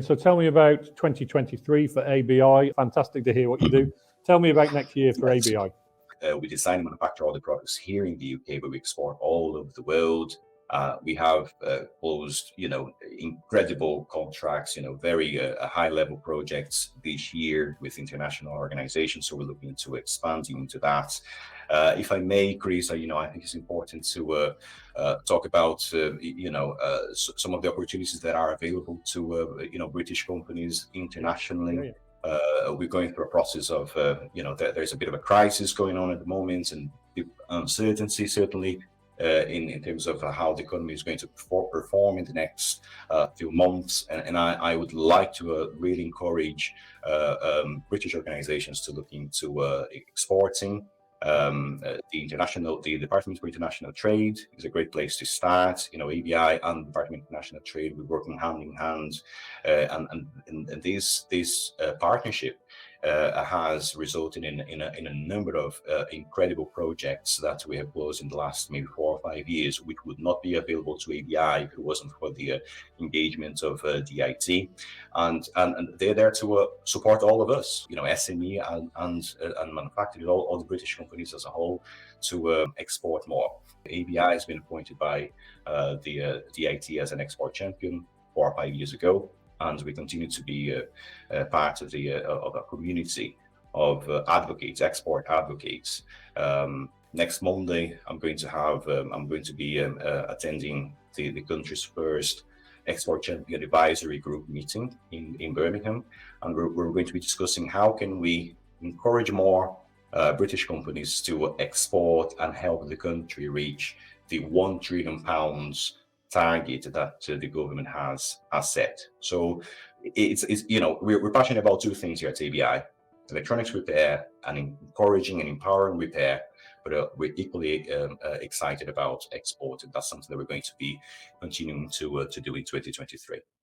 So tell me about 2023 for ABI. Fantastic to hear what you do. Tell me about next year for ABI. We design and manufacture all the products here in the UK, but we export all over the world. We have closed, incredible contracts, very high-level projects this year with international organizations. So we're looking to expanding into that. If I may, Chris, I think it's important to talk about, some of the opportunities that are available to, British companies internationally. We're going through a process of, there's a bit of a crisis going on at the moment, and uncertainty certainly in terms of how the economy is going to perform in the next few months. And I would like to really encourage British organizations to look into exporting. The Department for International Trade is a great place to start. ABI and the Department of International Trade, we're working hand in hand, and this partnership has resulted in a number of incredible projects that we have closed in the last maybe 4 or 5 years, which would not be available to ABI if it wasn't for the engagement of DIT, and they're there to support all of us, SME and manufacturers, all the British companies as a whole, to export more. ABI has been appointed by the DIT as an export champion 4 or 5 years ago. And we continue to be part of a community of advocates, export advocates. Next Monday, I'm going to be attending the country's first export champion advisory group meeting in Birmingham, and we're going to be discussing how can we encourage more British companies to export and help the country reach the £1 trillion target that the government has set. So it's we're passionate about 2 things here at ABI: electronics repair and encouraging and empowering repair. But we're equally excited about export, and that's something that we're going to be continuing to do in 2023.